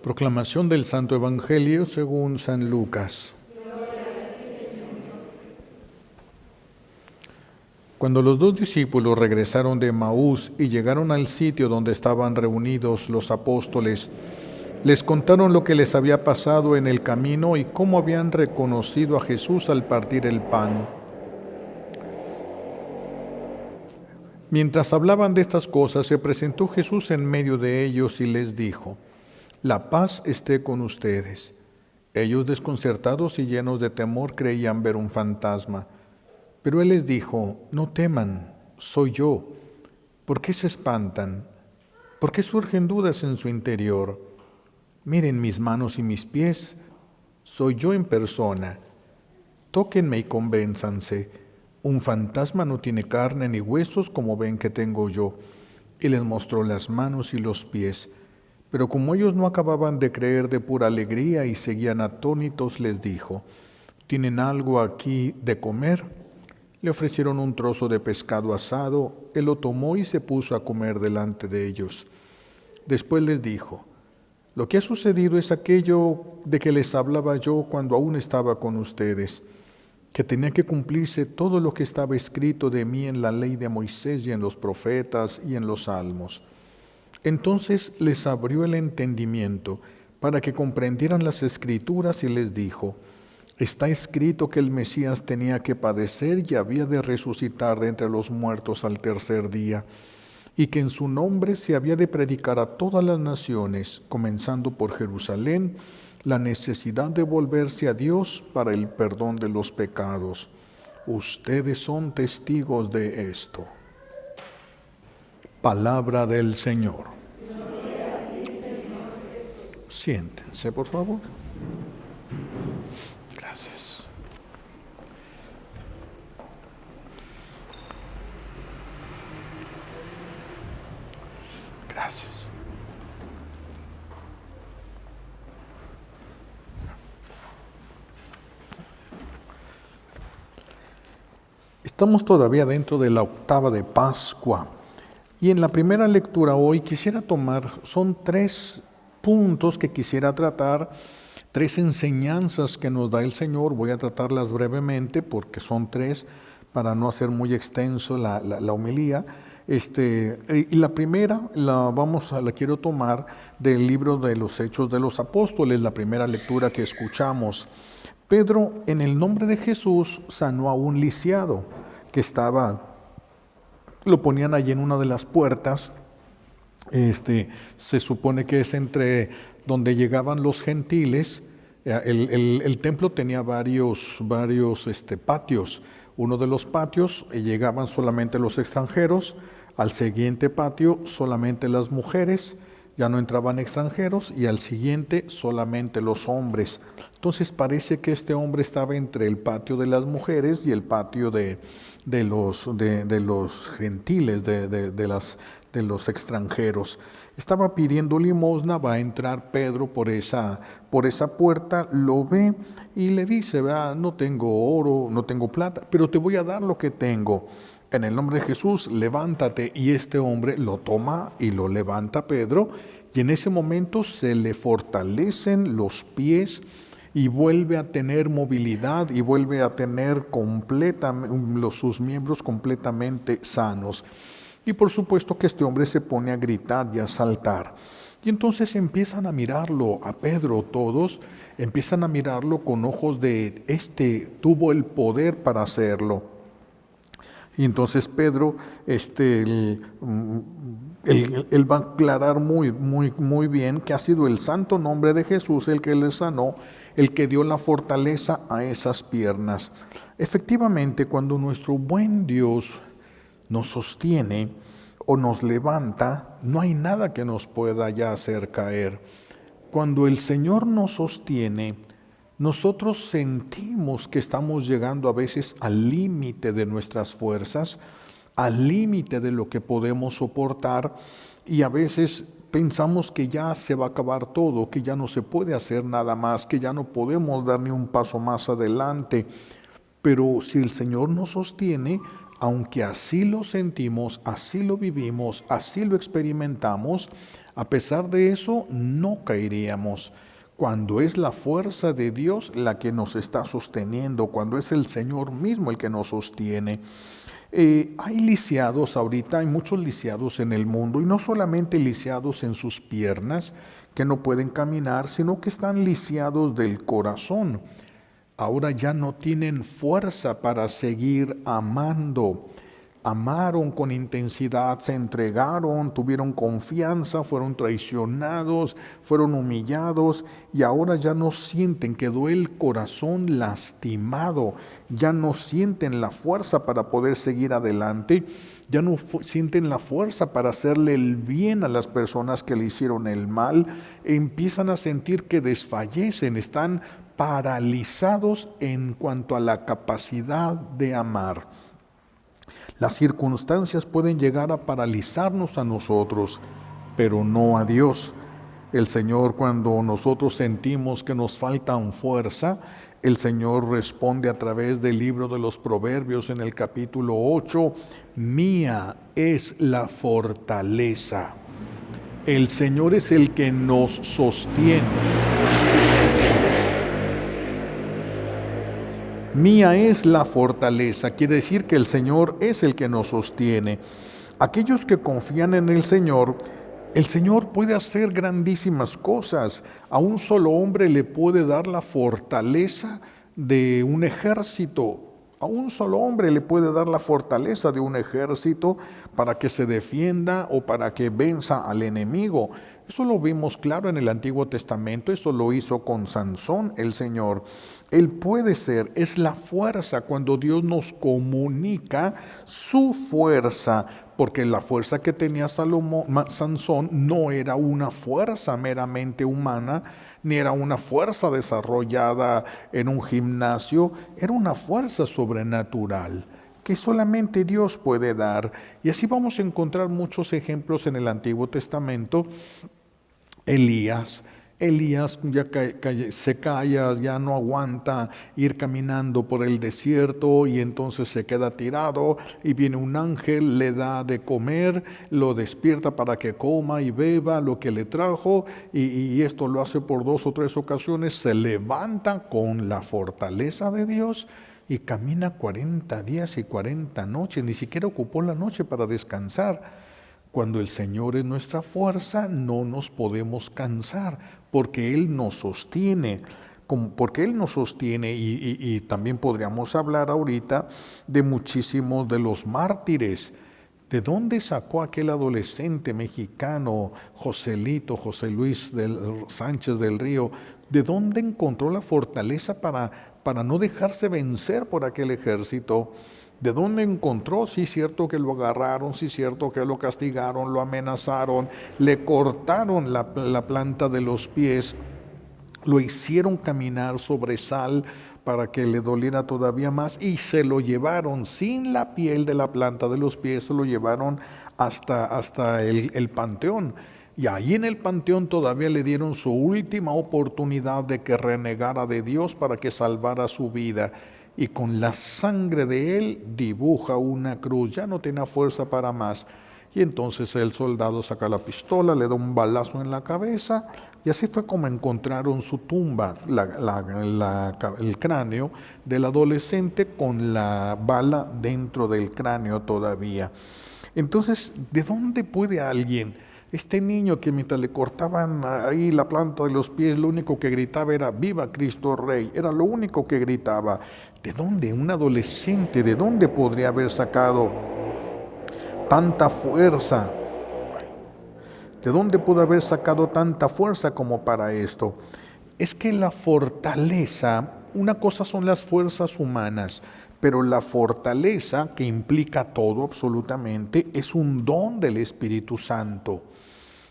Proclamación del Santo Evangelio según San Lucas. Cuando los 2 discípulos regresaron de Emaús y llegaron al sitio donde estaban reunidos los apóstoles, les contaron lo que les había pasado en el camino y cómo habían reconocido a Jesús al partir el pan. Mientras hablaban de estas cosas, se presentó Jesús en medio de ellos y les dijo: «La paz esté con ustedes». Ellos, desconcertados y llenos de temor, creían ver un fantasma. Pero él les dijo: «No teman, soy yo. ¿Por qué se espantan? ¿Por qué surgen dudas en su interior? Miren mis manos y mis pies, soy yo en persona. Tóquenme y convénzanse. Un fantasma no tiene carne ni huesos como ven que tengo yo». Y les mostró las manos y los pies. Pero como ellos no acababan de creer de pura alegría y seguían atónitos, les dijo: «¿Tienen algo aquí de comer?». Le ofrecieron un trozo de pescado asado, él lo tomó y se puso a comer delante de ellos. Después les dijo: «Lo que ha sucedido es aquello de que les hablaba yo cuando aún estaba con ustedes, que tenía que cumplirse todo lo que estaba escrito de mí en la ley de Moisés y en los profetas y en los salmos». Entonces les abrió el entendimiento para que comprendieran las Escrituras y les dijo: «Está escrito que el Mesías tenía que padecer y había de resucitar de entre los muertos al tercer día, y que en su nombre se había de predicar a todas las naciones, comenzando por Jerusalén, la necesidad de volverse a Dios para el perdón de los pecados. Ustedes son testigos de esto». Palabra del Señor. Siéntense, por favor. Gracias. Gracias. Estamos todavía dentro de la octava de Pascua. Y en la primera lectura hoy quisiera tomar, son 3 puntos que quisiera tratar, 3 enseñanzas que nos da el Señor. Voy a tratarlas brevemente porque son 3 para no hacer muy extenso la homilía. Y la primera la quiero tomar del libro de los Hechos de los Apóstoles, la primera lectura que escuchamos. Pedro, en el nombre de Jesús, sanó a un lisiado que lo ponían allí en una de las puertas. Se supone que es entre donde llegaban los gentiles. El templo tenía varios patios. Uno de los patios llegaban solamente los extranjeros, al siguiente patio solamente las mujeres, ya no entraban extranjeros, y al siguiente solamente los hombres. Entonces parece que este hombre estaba entre el patio de las mujeres y el patio de los gentiles, de los extranjeros. Estaba pidiendo limosna, va a entrar Pedro por esa puerta, lo ve y le dice: «No tengo oro, no tengo plata, pero te voy a dar lo que tengo. En el nombre de Jesús, levántate». Y este hombre lo toma y lo levanta Pedro, y en ese momento se le fortalecen los pies y vuelve a tener movilidad y vuelve a tener sus miembros completamente sanos. Y por supuesto que este hombre se pone a gritar y a saltar. Y entonces empiezan a mirarlo a Pedro todos, empiezan a mirarlo con ojos de tuvo el poder para hacerlo. Y entonces Pedro, él va a aclarar muy bien que ha sido el santo nombre de Jesús el que le sanó, el que dio la fortaleza a esas piernas. Efectivamente, cuando nuestro buen Dios nos sostiene o nos levanta, no hay nada que nos pueda ya hacer caer. Cuando el Señor nos sostiene, nosotros sentimos que estamos llegando a veces al límite de nuestras fuerzas, al límite de lo que podemos soportar, y a veces pensamos que ya se va a acabar todo, que ya no se puede hacer nada más, que ya no podemos dar ni un paso más adelante. Pero si el Señor nos sostiene, aunque así lo sentimos, así lo vivimos, así lo experimentamos, A pesar de eso, no caeríamos. Cuando es la fuerza de Dios la que nos está sosteniendo, cuando es el Señor mismo el que nos sostiene. Hay lisiados ahorita, hay muchos lisiados en el mundo, y no solamente lisiados en sus piernas, que no pueden caminar, sino que están lisiados del corazón. Ahora ya no tienen fuerza para seguir amando. Amaron con intensidad, se entregaron, tuvieron confianza, fueron traicionados, fueron humillados y ahora ya no sienten, quedó el corazón lastimado, ya no sienten la fuerza para poder seguir adelante, ya no sienten la fuerza para hacerle el bien a las personas que le hicieron el mal, empiezan a sentir que desfallecen, están paralizados en cuanto a la capacidad de amar. Las circunstancias pueden llegar a paralizarnos a nosotros, pero no a Dios. El Señor, cuando nosotros sentimos que nos faltan fuerza, el Señor responde a través del libro de los Proverbios en el capítulo 8, mía es la fortaleza. El Señor es el que nos sostiene. Mía es la fortaleza, quiere decir que el Señor es el que nos sostiene. Aquellos que confían en el Señor puede hacer grandísimas cosas. A un solo hombre le puede dar la fortaleza de un ejército. A un solo hombre le puede dar la fortaleza de un ejército para que se defienda o para que venza al enemigo. Eso lo vimos claro en el Antiguo Testamento, eso lo hizo con Sansón el Señor. Él puede ser, es la fuerza cuando Dios nos comunica su fuerza, porque la fuerza que tenía Sansón no era una fuerza meramente humana, ni era una fuerza desarrollada en un gimnasio, era una fuerza sobrenatural que solamente Dios puede dar. Y así vamos a encontrar muchos ejemplos en el Antiguo Testamento. Elías ya se calla, ya no aguanta ir caminando por el desierto y entonces se queda tirado y viene un ángel, le da de comer, lo despierta para que coma y beba lo que le trajo y esto lo hace por 2 o 3 ocasiones, se levanta con la fortaleza de Dios y camina 40 días y 40 noches, ni siquiera ocupó la noche para descansar. Cuando el Señor es nuestra fuerza, no nos podemos cansar, porque Él nos sostiene. Porque Él nos sostiene y también podríamos hablar ahorita de muchísimos de los mártires. ¿De dónde sacó aquel adolescente mexicano, José Luis Sánchez del Río? ¿De dónde encontró la fortaleza para no dejarse vencer por aquel ejército? ¿De dónde encontró? Sí, es cierto que lo agarraron, sí, es cierto que lo castigaron, lo amenazaron, le cortaron la planta de los pies, lo hicieron caminar sobre sal para que le doliera todavía más y se lo llevaron sin la piel de la planta de los pies, se lo llevaron hasta el panteón. Y ahí en el panteón todavía le dieron su última oportunidad de que renegara de Dios para que salvara su vida. Y con la sangre de él dibuja una cruz, ya no tenía fuerza para más. Y entonces el soldado saca la pistola, le da un balazo en la cabeza, y así fue como encontraron su tumba, el cráneo del adolescente con la bala dentro del cráneo todavía. Entonces, ¿de dónde puede alguien? Este niño que mientras le cortaban ahí la planta de los pies, lo único que gritaba era ¡Viva Cristo Rey! Era lo único que gritaba. ¿De dónde? Un adolescente, ¿de dónde podría haber sacado tanta fuerza? ¿De dónde pudo haber sacado tanta fuerza como para esto? Es que la fortaleza, una cosa son las fuerzas humanas, pero la fortaleza, que implica todo absolutamente, es un don del Espíritu Santo.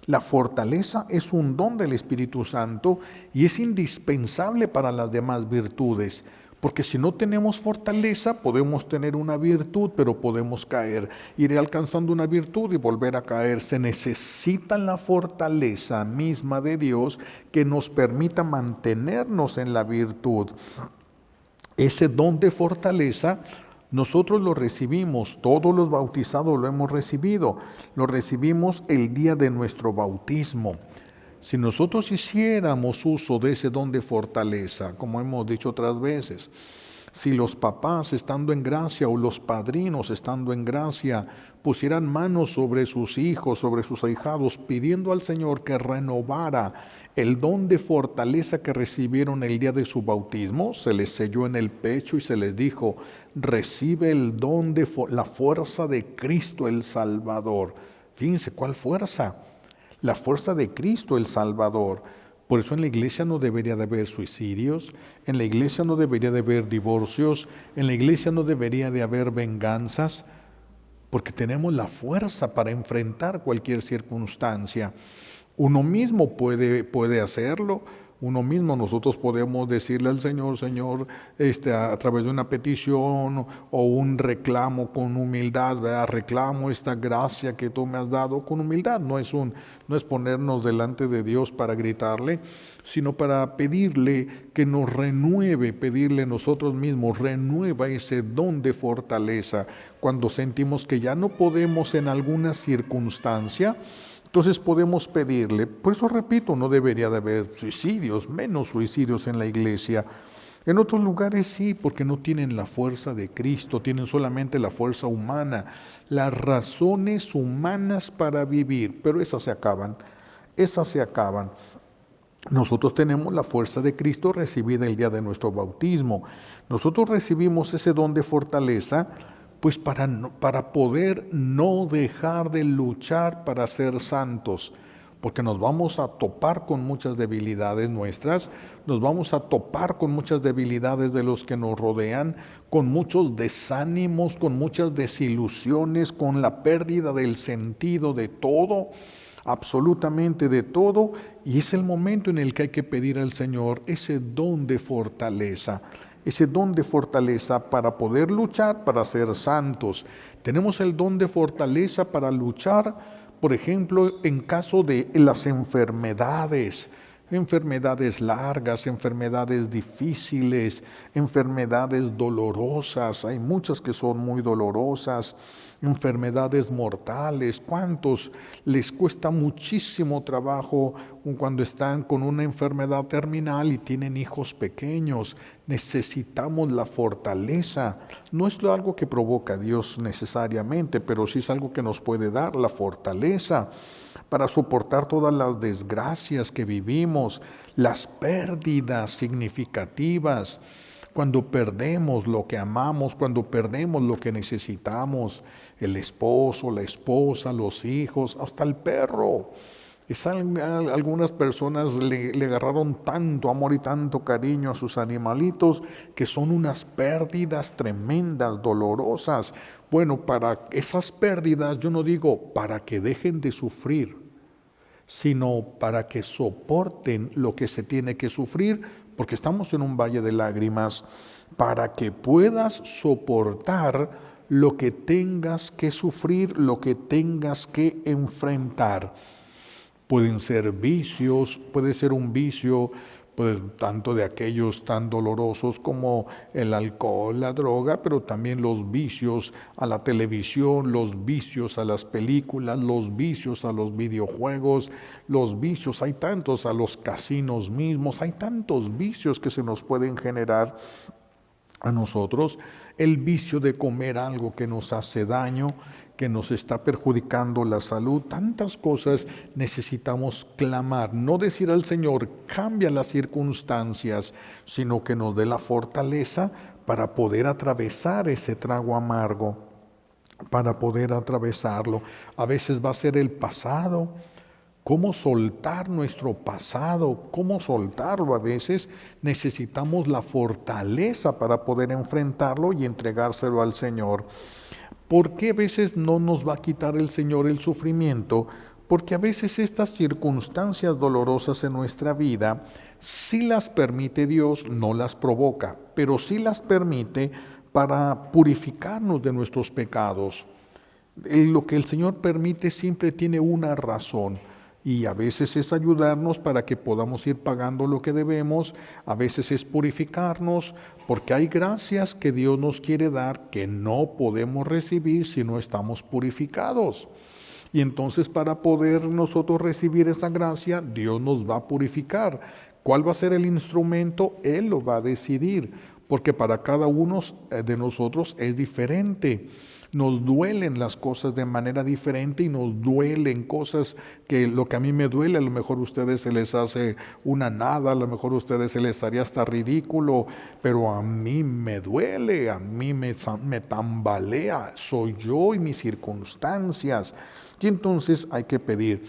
La fortaleza es un don del Espíritu Santo y es indispensable para las demás virtudes, porque si no tenemos fortaleza podemos tener una virtud, pero podemos caer, ir alcanzando una virtud y volver a caer. Se necesita la fortaleza misma de Dios que nos permita mantenernos en la virtud. Ese don de fortaleza Nosotros lo recibimos, todos los bautizados lo hemos recibido, lo recibimos el día de nuestro bautismo. Si nosotros hiciéramos uso de ese don de fortaleza, como hemos dicho otras veces, si los papás estando en gracia o los padrinos estando en gracia pusieran manos sobre sus hijos, sobre sus ahijados, pidiendo al Señor que renovara el don de fortaleza que recibieron el día de su bautismo, se les selló en el pecho y se les dijo: recibe el don de la fuerza de Cristo el Salvador. Fíjense, ¿cuál fuerza? La fuerza de Cristo el Salvador. Por eso en la iglesia no debería de haber suicidios, en la iglesia no debería de haber divorcios, en la iglesia no debería de haber venganzas, porque tenemos la fuerza para enfrentar cualquier circunstancia. Uno mismo puede hacerlo. Uno mismo, nosotros podemos decirle al Señor: Señor, a través de una petición o un reclamo con humildad, ¿verdad? Reclamo esta gracia que tú me has dado con humildad. No es ponernos delante de Dios para gritarle, sino para pedirle que nos renueve, pedirle nosotros mismos: renueva ese don de fortaleza. Cuando sentimos que ya no podemos en alguna circunstancia, entonces podemos pedirle. Por eso repito, no debería de haber suicidios, menos suicidios en la iglesia. En otros lugares sí, porque no tienen la fuerza de Cristo, tienen solamente la fuerza humana, las razones humanas para vivir, pero esas se acaban. Nosotros tenemos la fuerza de Cristo recibida el día de nuestro bautismo. Nosotros recibimos ese don de fortaleza pues para poder no dejar de luchar para ser santos, porque nos vamos a topar con muchas debilidades nuestras, nos vamos a topar con muchas debilidades de los que nos rodean, con muchos desánimos, con muchas desilusiones, con la pérdida del sentido de todo, absolutamente de todo, y es el momento en el que hay que pedir al Señor ese don de fortaleza para poder luchar, para ser santos. Tenemos el don de fortaleza para luchar, por ejemplo, en caso de las enfermedades largas, enfermedades difíciles, enfermedades dolorosas. Hay muchas que son muy dolorosas, enfermedades mortales. ¿Cuántos les cuesta muchísimo trabajo cuando están con una enfermedad terminal y tienen hijos pequeños? Necesitamos la fortaleza. No es algo que provoca Dios necesariamente, pero sí es algo que nos puede dar la fortaleza para soportar todas las desgracias que vivimos, las pérdidas significativas, cuando perdemos lo que amamos, cuando perdemos lo que necesitamos, el esposo, la esposa, los hijos, hasta el perro. Algunas personas le agarraron tanto amor y tanto cariño a sus animalitos que son unas pérdidas tremendas, dolorosas. Bueno, para esas pérdidas yo no digo para que dejen de sufrir, sino para que soporten lo que se tiene que sufrir, porque estamos en un valle de lágrimas, para que puedas soportar lo que tengas que sufrir, lo que tengas que enfrentar. Pueden ser vicios, puede ser un vicio, pues tanto de aquellos tan dolorosos como el alcohol, la droga, pero también los vicios a la televisión, los vicios a las películas, los vicios a los videojuegos, los vicios, hay tantos, a los casinos mismos, hay tantos vicios que se nos pueden generar a nosotros. El vicio de comer algo que nos hace daño, que nos está perjudicando la salud, tantas cosas. Necesitamos clamar, no decir al Señor, cambia las circunstancias, sino que nos dé la fortaleza para poder atravesar ese trago amargo, para poder atravesarlo. A veces va a ser el pasado. ¿Cómo soltar nuestro pasado? ¿Cómo soltarlo? A veces necesitamos la fortaleza para poder enfrentarlo y entregárselo al Señor. ¿Por qué a veces no nos va a quitar el Señor el sufrimiento? Porque a veces estas circunstancias dolorosas en nuestra vida, sí las permite Dios, no las provoca, pero sí las permite para purificarnos de nuestros pecados. Lo que el Señor permite siempre tiene una razón. Y a veces es ayudarnos para que podamos ir pagando lo que debemos, a veces es purificarnos, porque hay gracias que Dios nos quiere dar que no podemos recibir si no estamos purificados. Y entonces para poder nosotros recibir esa gracia, Dios nos va a purificar. ¿Cuál va a ser el instrumento? Él lo va a decidir, porque para cada uno de nosotros es diferente. Nos duelen las cosas de manera diferente y nos duelen cosas que lo que a mí me duele, a lo mejor a ustedes se les hace una nada, a lo mejor a ustedes se les haría hasta ridículo, pero a mí me duele, a mí me tambalea, soy yo y mis circunstancias. Y entonces hay que pedir.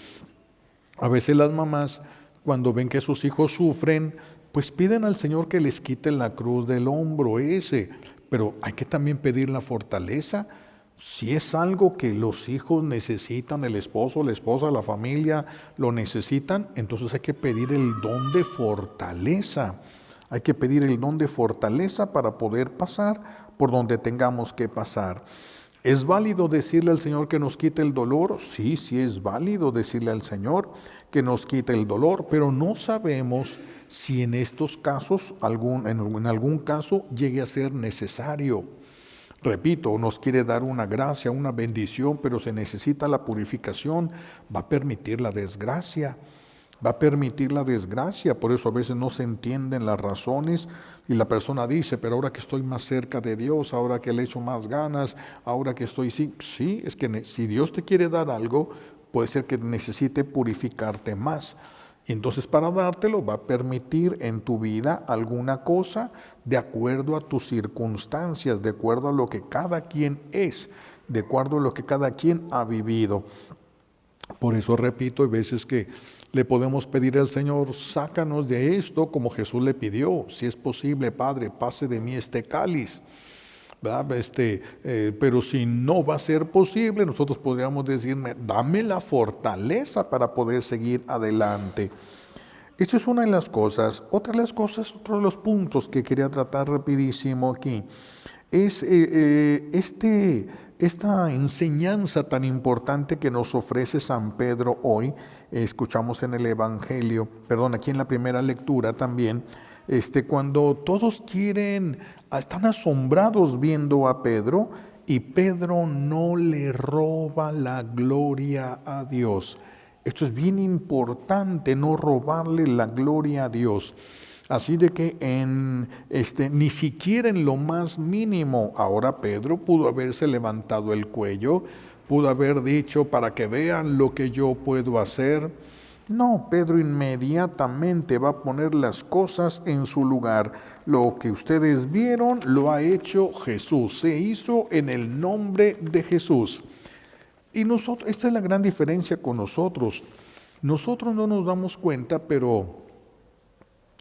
A veces las mamás, cuando ven que sus hijos sufren, pues piden al Señor que les quite la cruz del hombro ese, pero hay que también pedir la fortaleza. Si es algo que los hijos necesitan, el esposo, la esposa, la familia lo necesitan, entonces hay que pedir el don de fortaleza. Hay que pedir el don de fortaleza para poder pasar por donde tengamos que pasar. ¿Es válido decirle al Señor que nos quite el dolor? Sí, sí es válido decirle al Señor que nos quite el dolor, pero no sabemos si en estos casos, en algún caso, llegue a ser necesario. Repito, nos quiere dar una gracia, una bendición, pero se necesita la purificación, va a permitir la desgracia. Va a permitir la desgracia, por eso a veces no se entienden las razones y la persona dice, pero ahora que estoy más cerca de Dios, ahora que le echo más ganas, ahora que estoy, sí, es que si Dios te quiere dar algo, puede ser que necesite purificarte más. Y entonces para dártelo va a permitir en tu vida alguna cosa de acuerdo a tus circunstancias, de acuerdo a lo que cada quien es, de acuerdo a lo que cada quien ha vivido. Por eso repito, hay veces que le podemos pedir al Señor, sácanos de esto como Jesús le pidió, si es posible, Padre, pase de mí este cáliz. Pero si no va a ser posible, nosotros podríamos decirme, dame la fortaleza para poder seguir adelante. Esa es una de las cosas. Otra de las cosas, otro de los puntos que quería tratar rapidísimo aquí, es esta enseñanza tan importante que nos ofrece San Pedro hoy. Escuchamos en el Evangelio, aquí en la primera lectura también, cuando todos están asombrados viendo a Pedro y Pedro no le roba la gloria a Dios. Esto es bien importante, no robarle la gloria a Dios. Así de que ni siquiera en lo más mínimo, ahora Pedro pudo haberse levantado el cuello, pudo haber dicho para que vean lo que yo puedo hacer. No, Pedro inmediatamente va a poner las cosas en su lugar. Lo que ustedes vieron lo ha hecho Jesús, se hizo en el nombre de Jesús. Y nosotros, esta es la gran diferencia con nosotros. Nosotros no nos damos cuenta, pero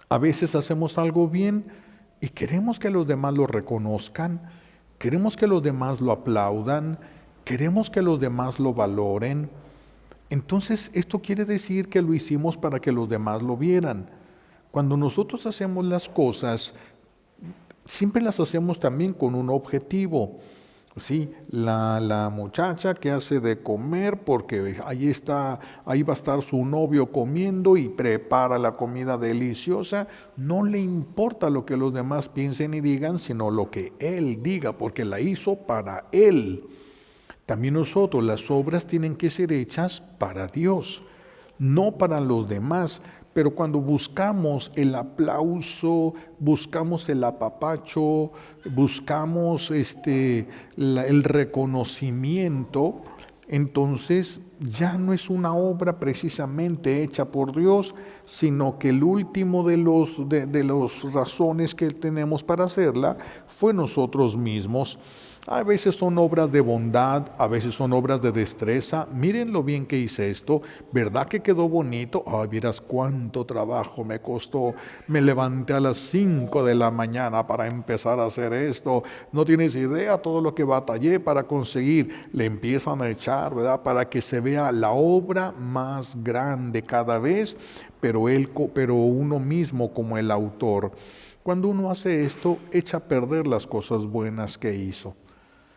a veces hacemos algo bien y queremos que los demás lo reconozcan, queremos que los demás lo aplaudan, queremos que los demás lo valoren. Entonces esto quiere decir que lo hicimos para que los demás lo vieran. Cuando nosotros hacemos las cosas, siempre las hacemos también con un objetivo. Sí, la muchacha que hace de comer porque ahí va a estar su novio comiendo y prepara la comida deliciosa, no le importa lo que los demás piensen y digan, sino lo que él diga, porque la hizo para él. También nosotros, las obras tienen que ser hechas para Dios, no para los demás. Pero cuando buscamos el aplauso, buscamos el apapacho, buscamos el reconocimiento, entonces ya no es una obra precisamente hecha por Dios, sino que el último de los razones que tenemos para hacerla fue nosotros mismos. A veces son obras de bondad, a veces son obras de destreza. Miren lo bien que hice esto, ¿verdad que quedó bonito? Ay, vieras cuánto trabajo me costó. Me levanté a las 5 de la mañana para empezar a hacer esto. No tienes idea todo lo que batallé para conseguir. Le empiezan a echar, ¿verdad? Para que se vea la obra más grande cada vez, pero uno mismo como el autor. Cuando uno hace esto, echa a perder las cosas buenas que hizo.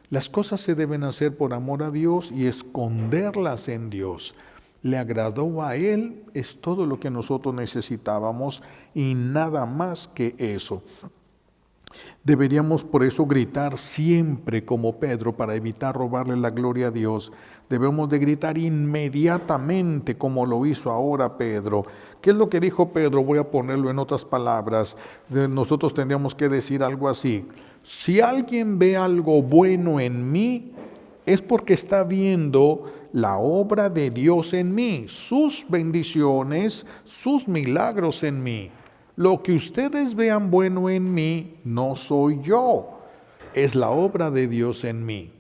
Las cosas se deben hacer por amor a Dios y esconderlas en Dios. Le agradó a Él, es todo lo que nosotros necesitábamos y nada más que eso. Deberíamos por eso gritar siempre como Pedro para evitar robarle la gloria a Dios. Debemos de gritar inmediatamente como lo hizo ahora Pedro. ¿Qué es lo que dijo Pedro? Voy a ponerlo en otras palabras. Nosotros tendríamos que decir algo así. Si alguien ve algo bueno en mí, es porque está viendo la obra de Dios en mí, sus bendiciones, sus milagros en mí. Lo que ustedes vean bueno en mí no soy yo, es la obra de Dios en mí.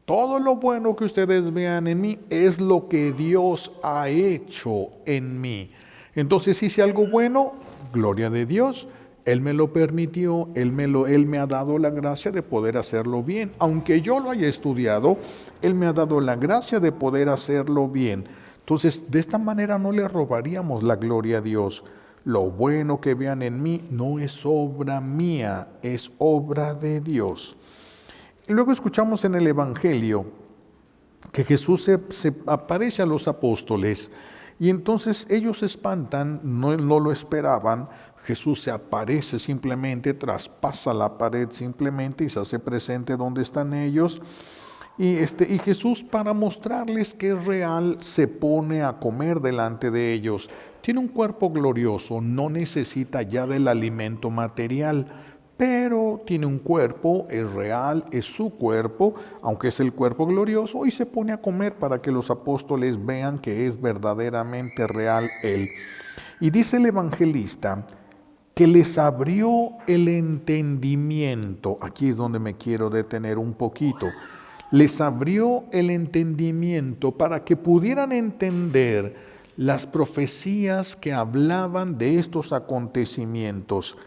Todo lo bueno que ustedes vean en mí es lo que Dios ha hecho en mí. Entonces hice algo bueno, gloria de Dios. Él me lo permitió, Él me ha dado la gracia de poder hacerlo bien. Aunque yo lo haya estudiado, Él me ha dado la gracia de poder hacerlo bien. Entonces, de esta manera no le robaríamos la gloria a Dios. Lo bueno que vean en mí no es obra mía, es obra de Dios. Y luego escuchamos en el Evangelio que Jesús se aparece a los apóstoles y entonces ellos se espantan, no lo esperaban. Jesús se aparece simplemente, traspasa la pared simplemente y se hace presente donde están ellos. Y Jesús, para mostrarles que es real, se pone a comer delante de ellos. Tiene un cuerpo glorioso, no necesita ya del alimento material, pero tiene un cuerpo, es real, es su cuerpo, aunque es el cuerpo glorioso, y se pone a comer para que los apóstoles vean que es verdaderamente real Él. Y dice el evangelista que les abrió el entendimiento. Aquí es donde me quiero detener un poquito. Les abrió el entendimiento para que pudieran entender las profecías que hablaban de estos acontecimientos.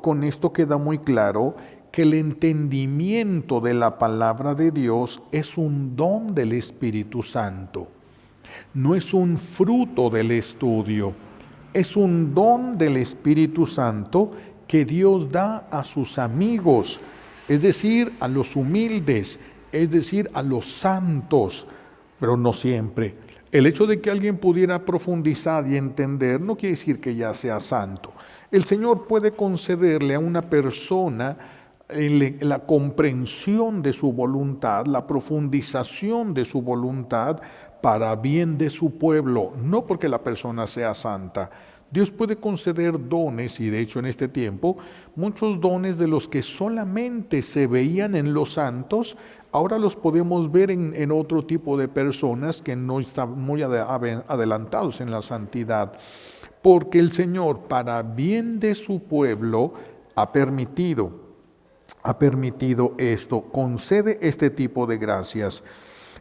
Con esto queda muy claro que el entendimiento de la palabra de Dios es un don del Espíritu Santo. No es un fruto del estudio, es un don del Espíritu Santo que Dios da a sus amigos, es decir, a los humildes, es decir, a los santos, pero no siempre. El hecho de que alguien pudiera profundizar y entender no quiere decir que ya sea santo. El Señor puede concederle a una persona la comprensión de su voluntad, la profundización de su voluntad para bien de su pueblo, no porque la persona sea santa. Dios puede conceder dones, y de hecho en este tiempo, muchos dones de los que solamente se veían en los santos, ahora los podemos ver en otro tipo de personas que no están muy adelantados en la santidad. Porque el Señor, para bien de su pueblo, ha permitido esto, concede este tipo de gracias.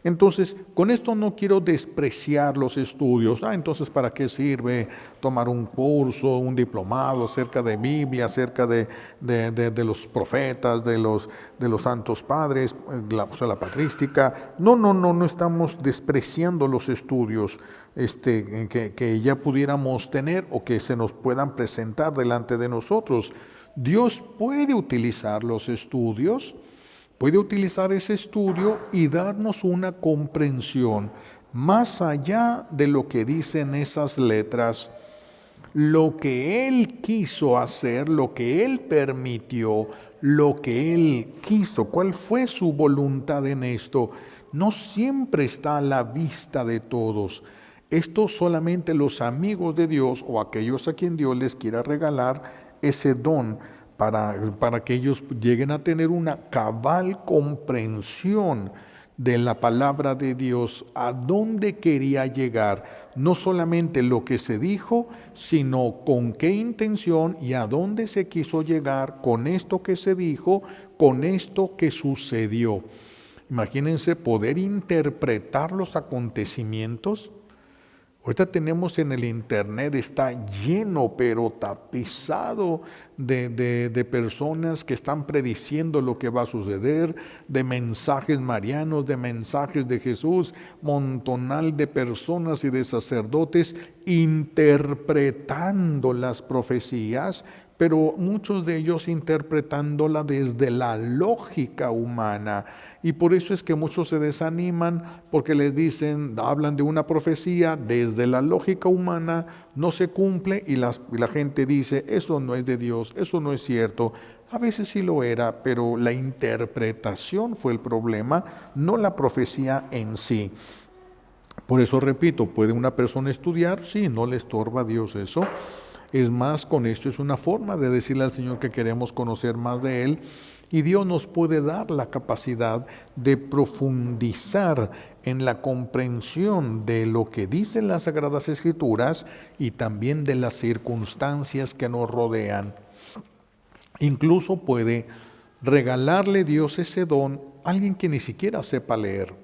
Entonces, con esto no quiero despreciar los estudios. Entonces, ¿para qué sirve tomar un curso, un diplomado acerca de Biblia, acerca de los profetas, de los santos padres, la patrística? No estamos despreciando los estudios que ya pudiéramos tener o que se nos puedan presentar delante de nosotros. Dios puede utilizar los estudios, puede utilizar ese estudio y darnos una comprensión más allá de lo que dicen esas letras, lo que Él quiso hacer, lo que Él permitió, lo que Él quiso, cuál fue su voluntad en esto. No siempre está a la vista de todos. Esto solamente los amigos de Dios o aquellos a quien Dios les quiera regalar ese don para que ellos lleguen a tener una cabal comprensión de la palabra de Dios, a dónde quería llegar, no solamente lo que se dijo, sino con qué intención y a dónde se quiso llegar con esto que se dijo, con esto que sucedió. Imagínense poder interpretar los acontecimientos. Ahorita tenemos en el internet, está lleno, pero tapizado de personas que están prediciendo lo que va a suceder, de mensajes marianos, de mensajes de Jesús, montonal de personas y de sacerdotes interpretando las profecías pero muchos de ellos interpretándola desde la lógica humana. Y por eso es que muchos se desaniman porque les dicen, hablan de una profecía desde la lógica humana, no se cumple y la gente dice, eso no es de Dios, eso no es cierto. A veces sí lo era, pero la interpretación fue el problema, no la profecía en sí. Por eso repito, ¿puede una persona estudiar? Sí, no le estorba a Dios eso. Es más, con esto es una forma de decirle al Señor que queremos conocer más de Él y Dios nos puede dar la capacidad de profundizar en la comprensión de lo que dicen las Sagradas Escrituras y también de las circunstancias que nos rodean. Incluso puede regalarle Dios ese don a alguien que ni siquiera sepa leer.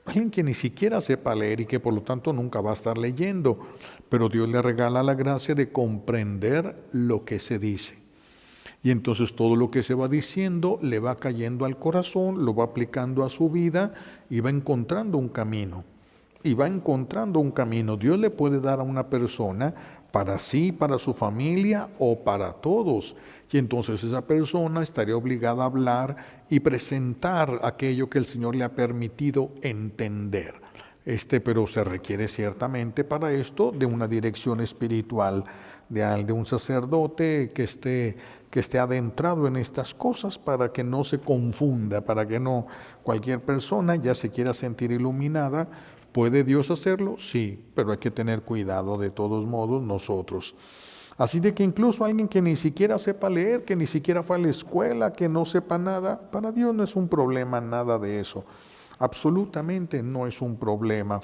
Alguien que ni siquiera sepa leer y que por lo tanto nunca va a estar leyendo, pero Dios le regala la gracia de comprender lo que se dice. Y entonces todo lo que se va diciendo le va cayendo al corazón, lo va aplicando a su vida y va encontrando un camino. Y va encontrando un camino. Dios le puede dar a una persona para sí, para su familia o para todos. Y entonces esa persona estaría obligada a hablar y presentar aquello que el Señor le ha permitido entender. Pero se requiere ciertamente para esto de una dirección espiritual, de un sacerdote que esté adentrado en estas cosas para que no se confunda, para que no cualquier persona ya se quiera sentir iluminada. ¿Puede Dios hacerlo? Sí, pero hay que tener cuidado de todos modos nosotros. Así de que incluso alguien que ni siquiera sepa leer, que ni siquiera fue a la escuela, que no sepa nada, para Dios no es un problema nada de eso. Absolutamente no es un problema.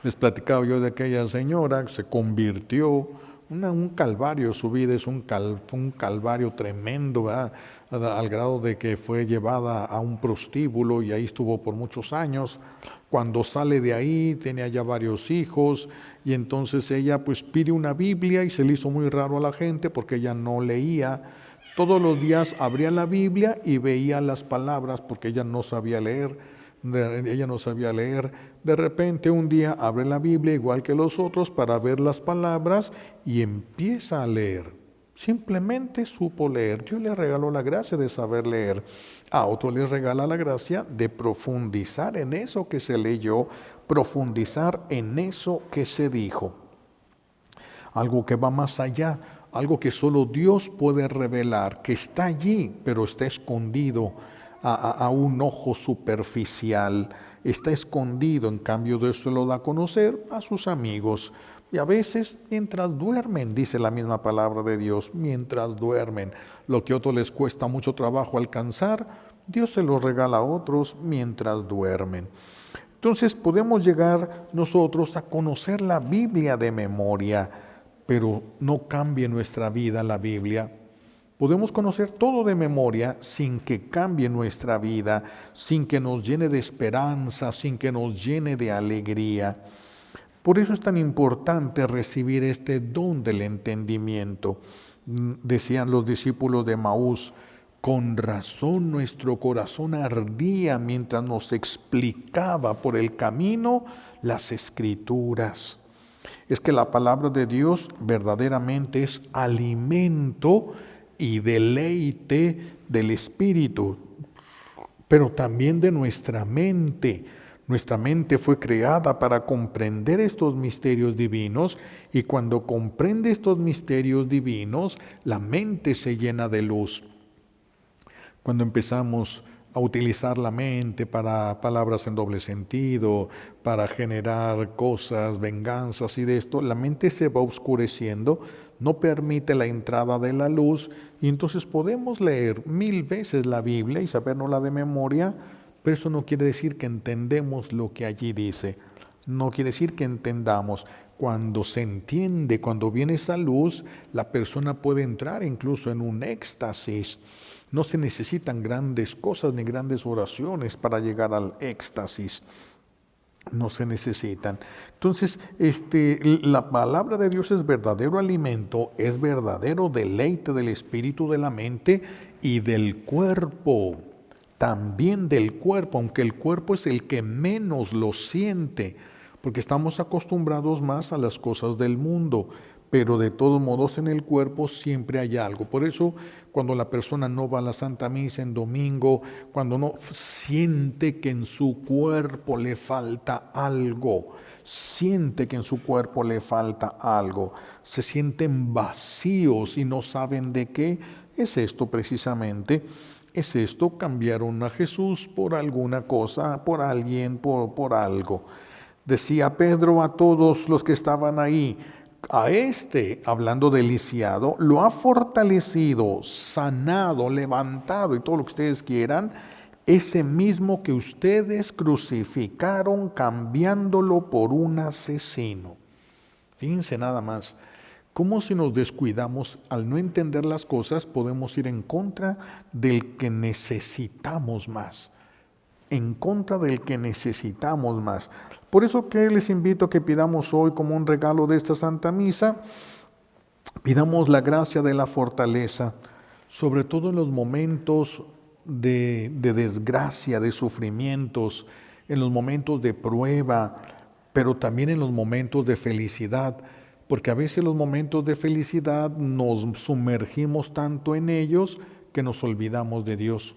Les platicaba yo de aquella señora que se convirtió, un calvario, su vida es un calvario tremendo, ¿verdad? Al grado de que fue llevada a un prostíbulo y ahí estuvo por muchos años. Cuando sale de ahí tenía ya varios hijos y entonces ella pues pide una Biblia y se le hizo muy raro a la gente porque ella no leía. Todos los días abría la Biblia y veía las palabras porque ella no sabía leer. De repente un día abre la Biblia igual que los otros para ver las palabras y empieza a leer. Simplemente supo leer. Dios le regaló la gracia de saber leer. A otro les regala la gracia de profundizar en eso que se leyó, profundizar en eso que se dijo. Algo que va más allá, algo que solo Dios puede revelar, que está allí, pero está escondido a un ojo superficial, está escondido, en cambio Dios se lo da a conocer a sus amigos. Y a veces mientras duermen, dice la misma palabra de Dios, mientras duermen, lo que a otros les cuesta mucho trabajo alcanzar, Dios se lo regala a otros mientras duermen. Entonces podemos llegar nosotros a conocer la Biblia de memoria, pero no cambie nuestra vida la Biblia. Podemos conocer todo de memoria sin que cambie nuestra vida, sin que nos llene de esperanza, sin que nos llene de alegría. Por eso es tan importante recibir este don del entendimiento. Decían los discípulos de Maús, con razón nuestro corazón ardía mientras nos explicaba por el camino las Escrituras. Es que la palabra de Dios verdaderamente es alimento y deleite del espíritu, pero también de nuestra mente. Nuestra mente fue creada para comprender estos misterios divinos y cuando comprende estos misterios divinos, la mente se llena de luz. Cuando empezamos a utilizar la mente para palabras en doble sentido, para generar cosas, venganzas y de esto, la mente se va oscureciendo, no permite la entrada de la luz y entonces podemos leer 1000 veces la Biblia y sabernosla de memoria, pero eso no quiere decir que entendemos lo que allí dice, no quiere decir que entendamos. Cuando se entiende, cuando viene esa luz, la persona puede entrar incluso en un éxtasis. No se necesitan grandes cosas ni grandes oraciones para llegar al éxtasis. No se necesitan. Entonces, la palabra de Dios es verdadero alimento, es verdadero deleite del espíritu, de la mente y del cuerpo. También del cuerpo, aunque el cuerpo es el que menos lo siente, porque estamos acostumbrados más a las cosas del mundo. pero de todos modos en el cuerpo siempre hay algo. Por eso cuando la persona no va a la Santa Misa en domingo, cuando no siente que en su cuerpo le falta algo, siente que en su cuerpo le falta algo, se sienten vacíos y no saben de qué, es esto precisamente. Es esto, cambiaron a Jesús por alguna cosa, por alguien, por algo. Decía Pedro a todos los que estaban ahí, a este, hablando de lisiado, lo ha fortalecido, sanado, levantado y todo lo que ustedes quieran, ese mismo que ustedes crucificaron cambiándolo por un asesino. Fíjense nada más, cómo si nos descuidamos al no entender las cosas podemos ir en contra del que necesitamos más. En contra del que necesitamos más. Por eso que les invito a que pidamos hoy como un regalo de esta Santa Misa, pidamos la gracia de la fortaleza, sobre todo en los momentos de desgracia, de sufrimientos, en los momentos de prueba, pero también en los momentos de felicidad, porque a veces los momentos de felicidad nos sumergimos tanto en ellos que nos olvidamos de Dios.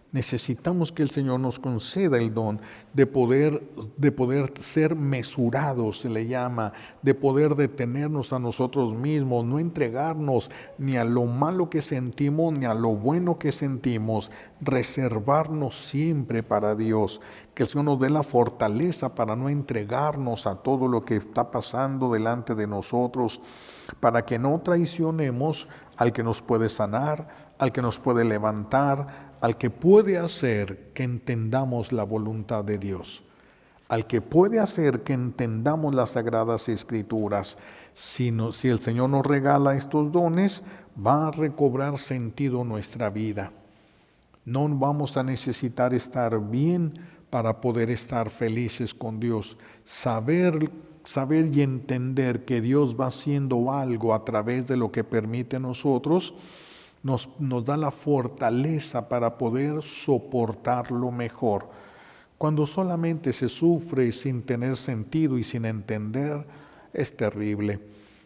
Necesitamos que el Señor nos conceda el don de poder ser mesurados, se le llama, de poder detenernos a nosotros mismos, no entregarnos ni a lo malo que sentimos ni a lo bueno que sentimos, reservarnos siempre para Dios, que el Señor nos dé la fortaleza para no entregarnos a todo lo que está pasando delante de nosotros, para que no traicionemos al que nos puede sanar, al que nos puede levantar, al que puede hacer que entendamos la voluntad de Dios, al que puede hacer que entendamos las Sagradas Escrituras. Si el Señor nos regala estos dones, va a recobrar sentido nuestra vida. No vamos a necesitar estar bien para poder estar felices con Dios. Saber y entender que Dios va haciendo algo a través de lo que permite nosotros, nos da la fortaleza para poder soportarlo mejor. Cuando solamente se sufre sin tener sentido y sin entender, es terrible.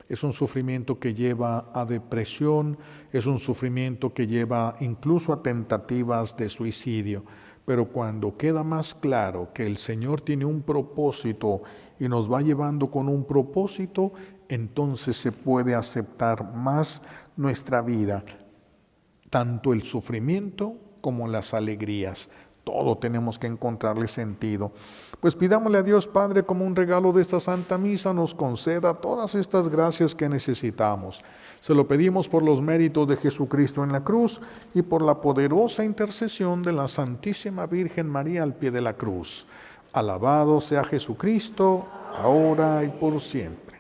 Es un sufrimiento que lleva a depresión, es un sufrimiento que lleva incluso a tentativas de suicidio. Pero cuando queda más claro que el Señor tiene un propósito y nos va llevando con un propósito, entonces se puede aceptar más nuestra vida, tanto el sufrimiento como las alegrías. Todo tenemos que encontrarle sentido. Pues pidámosle a Dios Padre, como un regalo de esta Santa Misa, nos conceda todas estas gracias que necesitamos. Se lo pedimos por los méritos de Jesucristo en la cruz y por la poderosa intercesión de la Santísima Virgen María al pie de la cruz. Alabado sea Jesucristo, ahora y por siempre.